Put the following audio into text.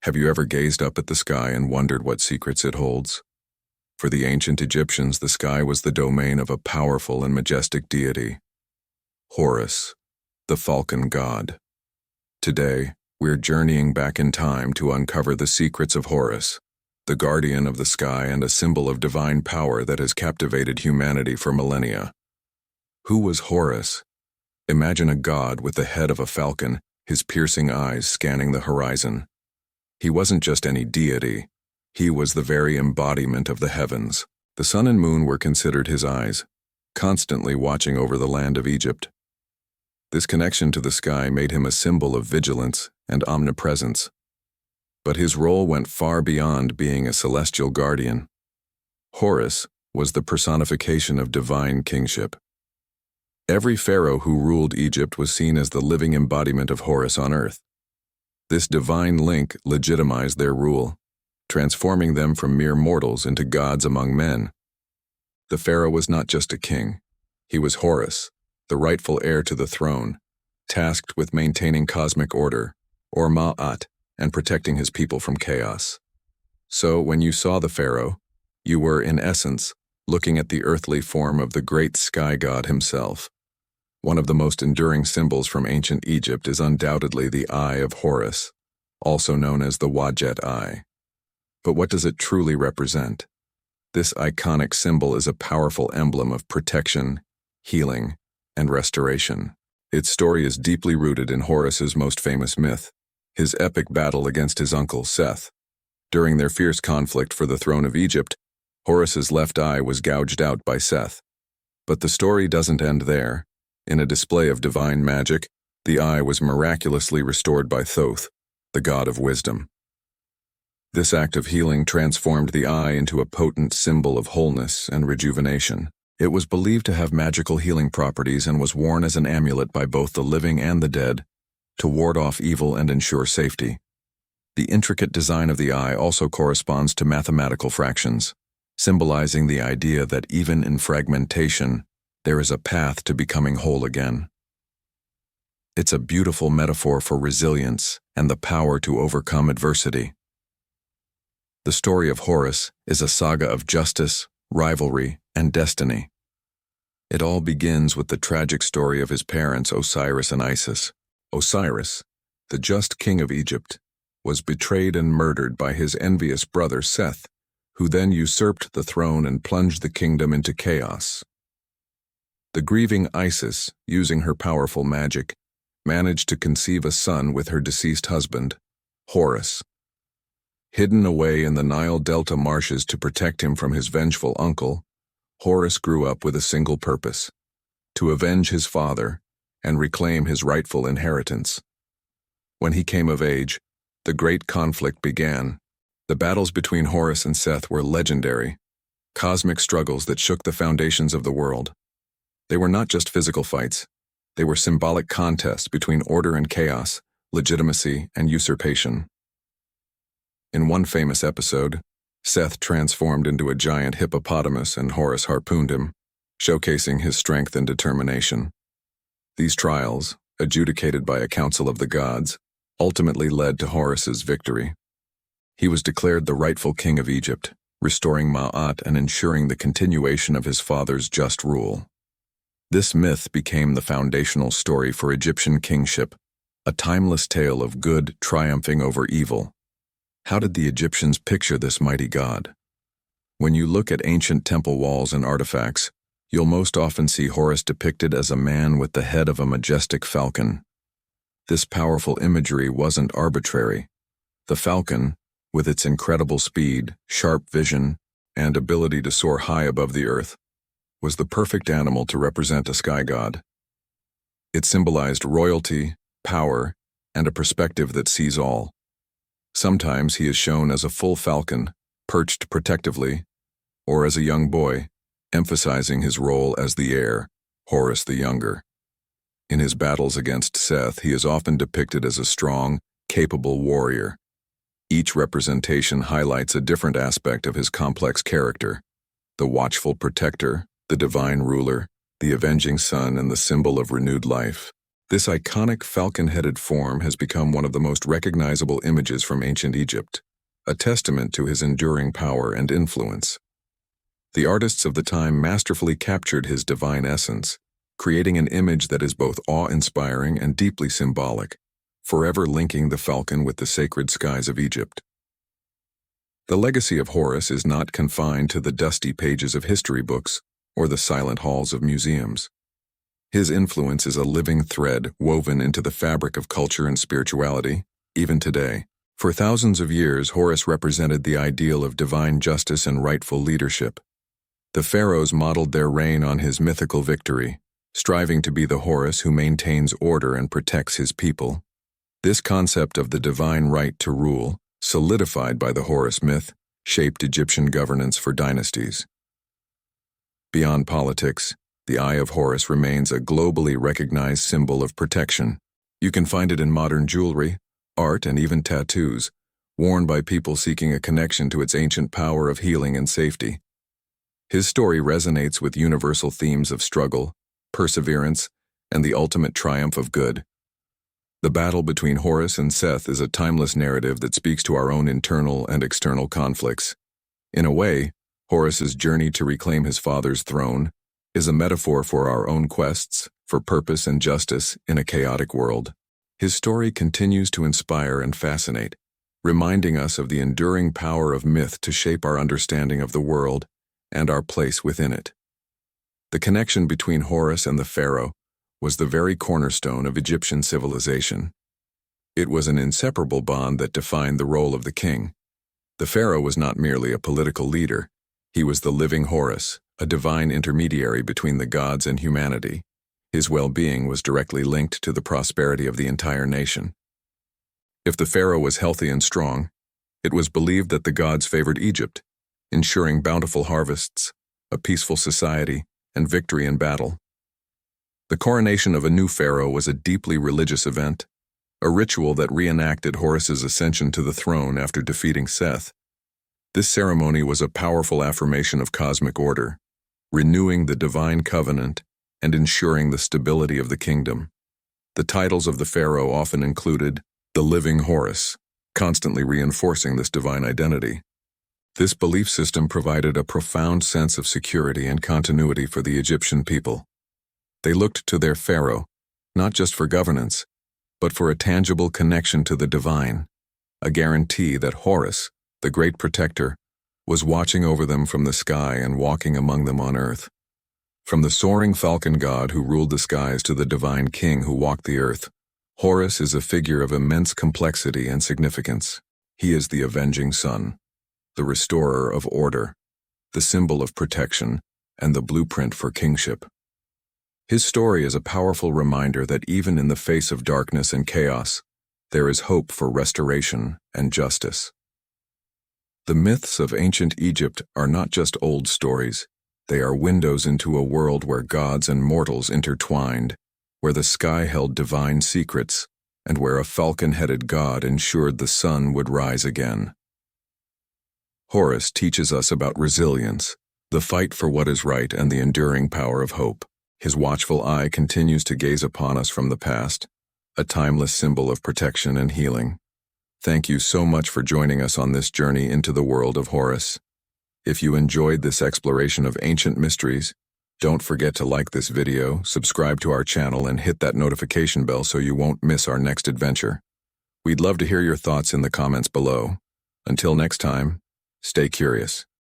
Have you ever gazed up at the sky and wondered what secrets it holds? For the ancient Egyptians, the sky was the domain of a powerful and majestic deity, Horus, the falcon god. Today, we're journeying back in time to uncover the secrets of Horus, the guardian of the sky and a symbol of divine power that has captivated humanity for millennia. Who was Horus? Imagine a god with the head of a falcon, his piercing eyes scanning the horizon. He wasn't just any deity. He was the very embodiment of the heavens. The sun and moon were considered his eyes, constantly watching over the land of Egypt. This connection to the sky made him a symbol of vigilance and omnipresence. But his role went far beyond being a celestial guardian. Horus was the personification of divine kingship. Every pharaoh who ruled Egypt was seen as the living embodiment of Horus on earth. This divine link legitimized their rule, transforming them from mere mortals into gods among men. The pharaoh was not just a king. He was Horus, the rightful heir to the throne, tasked with maintaining cosmic order, or Ma'at, and protecting his people from chaos. So when you saw the pharaoh, you were, in essence, looking at the earthly form of the great sky god himself. One of the most enduring symbols from ancient Egypt is undoubtedly the Eye of Horus, also known as the Wadjet Eye. But what does it truly represent? This iconic symbol is a powerful emblem of protection, healing, and restoration. Its story is deeply rooted in Horus's most famous myth, his epic battle against his uncle Seth. During their fierce conflict for the throne of Egypt, Horus's left eye was gouged out by Seth. But the story doesn't end there. In a display of divine magic, the eye was miraculously restored by Thoth, the god of wisdom. This act of healing transformed the eye into a potent symbol of wholeness and rejuvenation. It was believed to have magical healing properties and was worn as an amulet by both the living and the dead to ward off evil and ensure safety. The intricate design of the eye also corresponds to mathematical fractions, symbolizing the idea that even in fragmentation, there is a path to becoming whole again. It's a beautiful metaphor for resilience and the power to overcome adversity. The story of Horus is a saga of justice, rivalry, and destiny. It all begins with the tragic story of his parents Osiris and Isis. Osiris, the just king of Egypt, was betrayed and murdered by his envious brother Seth, who then usurped the throne and plunged the kingdom into chaos. The grieving Isis, using her powerful magic, managed to conceive a son with her deceased husband, Horus. Hidden away in the Nile Delta marshes to protect him from his vengeful uncle, Horus grew up with a single purpose: to avenge his father and reclaim his rightful inheritance. When he came of age, the great conflict began. The battles between Horus and Seth were legendary, cosmic struggles that shook the foundations of the world. They were not just physical fights. They were symbolic contests between order and chaos, legitimacy and usurpation. In one famous episode, Seth transformed into a giant hippopotamus and Horus harpooned him, showcasing his strength and determination. These trials, adjudicated by a council of the gods, ultimately led to Horus's victory. He was declared the rightful king of Egypt, restoring Ma'at and ensuring the continuation of his father's just rule. This myth became the foundational story for Egyptian kingship, a timeless tale of good triumphing over evil. How did the Egyptians picture this mighty god? When you look at ancient temple walls and artifacts, you'll most often see Horus depicted as a man with the head of a majestic falcon. This powerful imagery wasn't arbitrary. The falcon, with its incredible speed, sharp vision, and ability to soar high above the earth, was the perfect animal to represent a sky god. It symbolized royalty, power, and a perspective that sees all. Sometimes he is shown as a full falcon, perched protectively, or as a young boy, emphasizing his role as the heir, Horus the Younger. In his battles against Seth, he is often depicted as a strong, capable warrior. Each representation highlights a different aspect of his complex character: the watchful protector, the divine ruler, the avenging son, and the symbol of renewed life. This iconic falcon-headed form has become one of the most recognizable images from ancient Egypt, a testament to his enduring power and influence. The artists of the time masterfully captured his divine essence, creating an image that is both awe-inspiring and deeply symbolic, forever linking the falcon with the sacred skies of Egypt. The legacy of Horus is not confined to the dusty pages of history books or the silent halls of museums. His influence is a living thread woven into the fabric of culture and spirituality, even today. For thousands of years, Horus represented the ideal of divine justice and rightful leadership. The pharaohs modeled their reign on his mythical victory, striving to be the Horus who maintains order and protects his people. This concept of the divine right to rule, solidified by the Horus myth, shaped Egyptian governance for dynasties. Beyond politics, the Eye of Horus remains a globally recognized symbol of protection. You can find it in modern jewelry, art, and even tattoos, worn by people seeking a connection to its ancient power of healing and safety. His story resonates with universal themes of struggle, perseverance, and the ultimate triumph of good. The battle between Horus and Set is a timeless narrative that speaks to our own internal and external conflicts. In a way, Horus's journey to reclaim his father's throne is a metaphor for our own quests for purpose and justice in a chaotic world. His story continues to inspire and fascinate, reminding us of the enduring power of myth to shape our understanding of the world and our place within it. The connection between Horus and the pharaoh was the very cornerstone of Egyptian civilization. It was an inseparable bond that defined the role of the king. The pharaoh was not merely a political leader, he was the living Horus, a divine intermediary between the gods and humanity. His well-being was directly linked to the prosperity of the entire nation. If the pharaoh was healthy and strong, it was believed that the gods favored Egypt, ensuring bountiful harvests, a peaceful society, and victory in battle. The coronation of a new pharaoh was a deeply religious event, a ritual that reenacted Horus's ascension to the throne after defeating Set. This ceremony was a powerful affirmation of cosmic order, renewing the divine covenant and ensuring the stability of the kingdom. The titles of the pharaoh often included the living Horus, constantly reinforcing this divine identity. This belief system provided a profound sense of security and continuity for the Egyptian people. They looked to their pharaoh, not just for governance, but for a tangible connection to the divine, a guarantee that Horus, the great protector, was watching over them from the sky and walking among them on earth. From the soaring falcon god who ruled the skies to the divine king who walked the earth, Horus is a figure of immense complexity and significance. He is the avenging sun, the restorer of order, the symbol of protection, and the blueprint for kingship. His story is a powerful reminder that even in the face of darkness and chaos, there is hope for restoration and justice. The myths of ancient Egypt are not just old stories, they are windows into a world where gods and mortals intertwined, where the sky held divine secrets, and where a falcon-headed god ensured the sun would rise again. Horus teaches us about resilience, the fight for what is right, and the enduring power of hope. His watchful eye continues to gaze upon us from the past, a timeless symbol of protection and healing. Thank you so much for joining us on this journey into the world of Horus. If you enjoyed this exploration of ancient mysteries, don't forget to like this video, subscribe to our channel, and hit that notification bell so you won't miss our next adventure. We'd love to hear your thoughts in the comments below. Until next time, stay curious.